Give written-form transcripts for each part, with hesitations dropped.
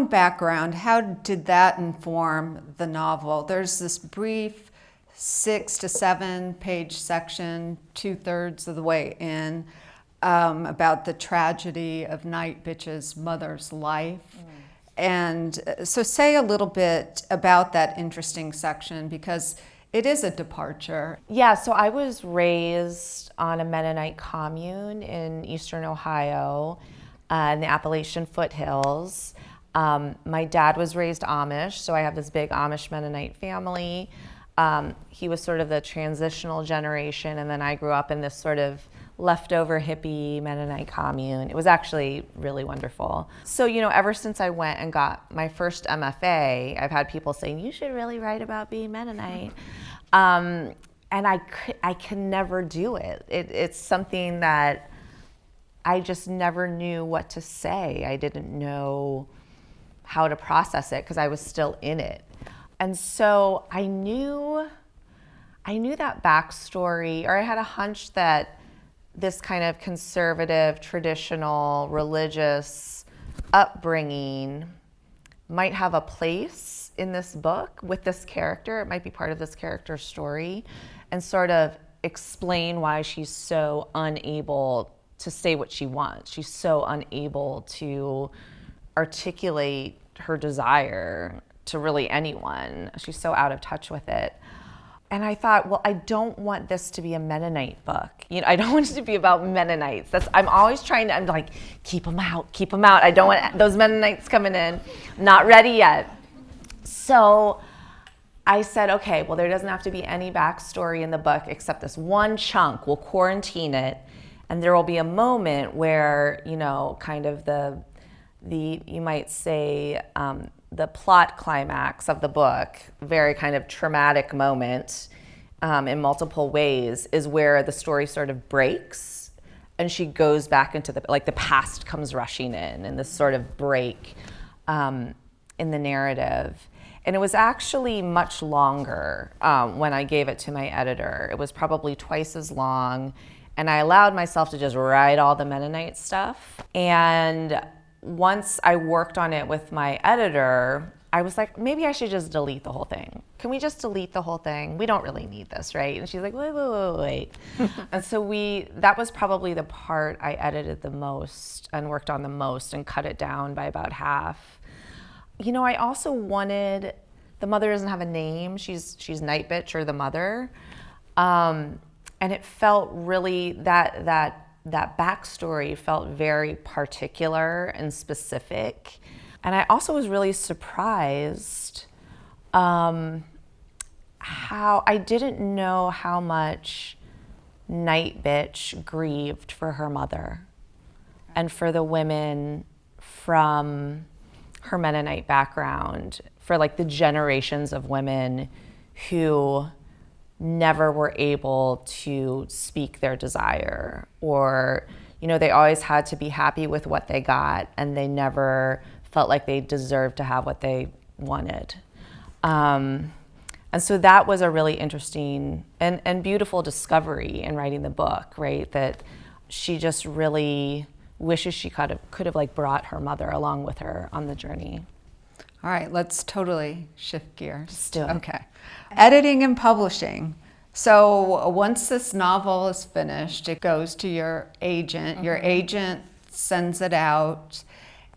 own background, how did that inform the novel? There's this brief 6 to 7 page section, 2/3 of the way in, about the tragedy of Nightbitch's mother's life. And so say a little bit about that interesting section, because it is a departure. Yeah, so I was raised on a Mennonite commune in eastern Ohio, in the Appalachian foothills. My dad was raised Amish, so I have this big Amish Mennonite family. He was sort of the transitional generation, and then I grew up in this sort of leftover hippie Mennonite commune. It was actually really wonderful. So, ever since I went and got my first MFA, I've had people saying, you should really write about being Mennonite. And I can never do it. It's something that I just never knew what to say. I didn't know how to process it because I was still in it. And so I knew that backstory, or I had a hunch that this kind of conservative, traditional, religious upbringing might have a place in this book with this character. It might be part of this character's story, and sort of explain why she's so unable to say what she wants. She's so unable to articulate her desire to really anyone. She's so out of touch with it. And I thought, well, I don't want this to be a Mennonite book. I don't want it to be about Mennonites. I'm always I'm like, keep them out. I don't want those Mennonites coming in. Not ready yet. So I said, okay, well, there doesn't have to be any backstory in the book except this one chunk. We'll quarantine it, and there will be a moment where, kind of the you might say, the plot climax of the book, very kind of traumatic moment in multiple ways, is where the story sort of breaks and she goes back into the past comes rushing in, and this sort of break in the narrative. And it was actually much longer when I gave it to my editor. It was probably twice as long, and I allowed myself to just write all the Mennonite stuff. And once I worked on it with my editor, I was like, maybe I should just delete the whole thing. Can we just delete the whole thing? We don't really need this, right? And she's like, wait. And so that was probably the part I edited the most and worked on the most and cut it down by about half. I also wanted, the mother doesn't have a name. She's Nightbitch, or the mother. And it felt really, that backstory felt very particular and specific. And I also was really surprised how I didn't know how much Nightbitch grieved for her mother and for the women from her Mennonite background, for the generations of women who never were able to speak their desire, or they always had to be happy with what they got, and they never felt like they deserved to have what they wanted. And so that was a really interesting and beautiful discovery in writing the book, right? That she just really wishes she could have brought her mother along with her on the journey. All right, let's totally shift gears. Let's do it. Okay. Editing and publishing. So once this novel is finished, it goes to your agent. Mm-hmm. Your agent sends it out.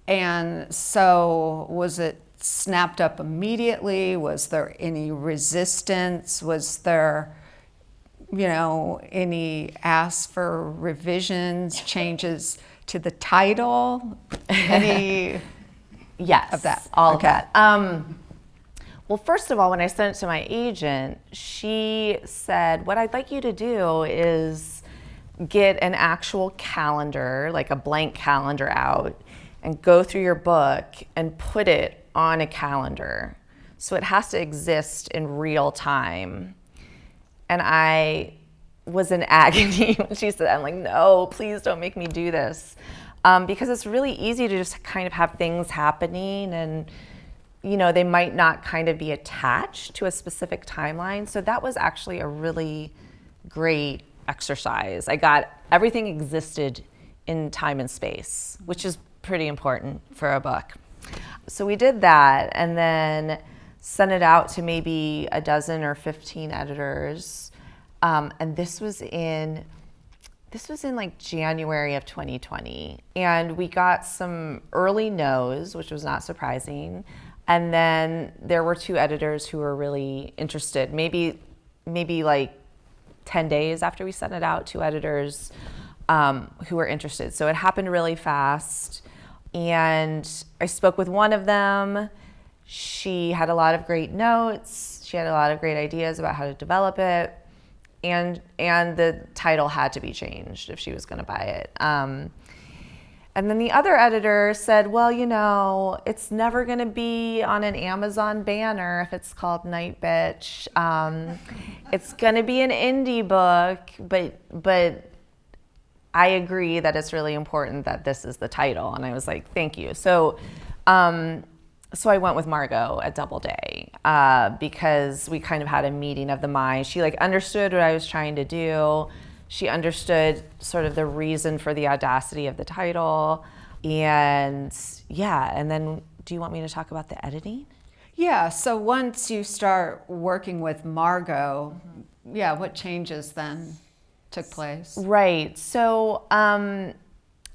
And so was it snapped up immediately? Was there any resistance? Was there, any ask for revisions, changes to the title? Any yes, of that? All of that. Well, first of all, when I sent it to my agent, she said, what I'd like you to do is get an actual calendar, like a blank calendar out, and go through your book and put it on a calendar. So it has to exist in real time. And I was in agony when she said that. I'm like, no, please don't make me do this. Because it's really easy to just kind of have things happening, and they might not kind of be attached to a specific timeline. So that was actually a really great exercise. Everything existed in time and space, which is pretty important for a book. so we did that, and then sent it out to maybe a dozen or 15 editors. And this was in like January of 2020. And we got some early no's, which was not surprising. And then there were 2 editors who were really interested. Maybe like 10 days after we sent it out, 2 editors who were interested. So it happened really fast. And I spoke with one of them. She had a lot of great notes. She had a lot of great ideas about how to develop it. And the title had to be changed if she was going to buy it. And then the other editor said, well, you know, it's never going to be on an Amazon banner if it's called Nightbitch. It's going to be an indie book, but I agree that it's really important that this is the title. And I was like, thank you. So I went with Margot at Doubleday because we kind of had a meeting of the minds. She like understood what I was trying to do. She understood sort of the reason for the audacity of the title. And yeah, and then do you want me to talk about the editing? Yeah, so once you start working with Margot, yeah, what changes then took place? Right. So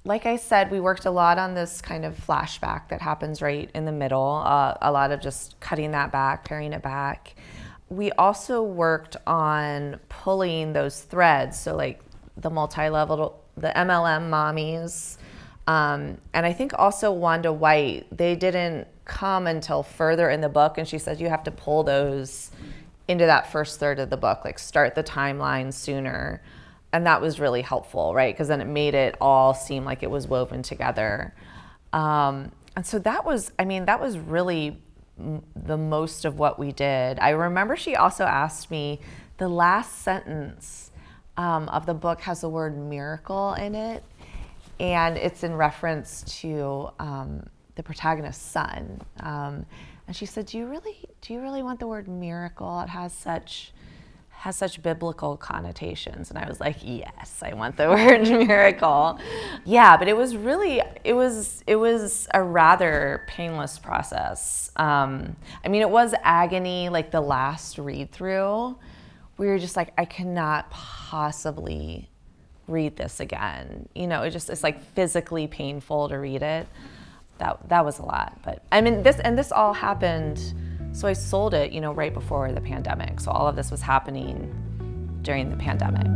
like I said, we worked a lot on this kind of flashback that happens right in the middle, a lot of just cutting that back, paring it back. We also worked on pulling those threads, so like the multi-level, the MLM mommies, and I think also Wanda White, they didn't come until further in the book, and she said you have to pull those into that first third of the book, like start the timeline sooner. And that was really helpful, right? Because then it made it all seem like it was woven together. And so that was really the most of what we did. I remember she also asked me, the last sentence of the book has the word miracle in it. And it's in reference to the protagonist's son. And she said, do you really want the word miracle? It has such biblical connotations. And I was like, yes, I want the word miracle. Yeah, but it was a rather painless process. I mean, it was agony, like the last read through. We were just like, I cannot possibly read this again. You know, it's like physically painful to read it. That was a lot. But I mean, this all happened. So I sold it, right before the pandemic. So all of this was happening during the pandemic.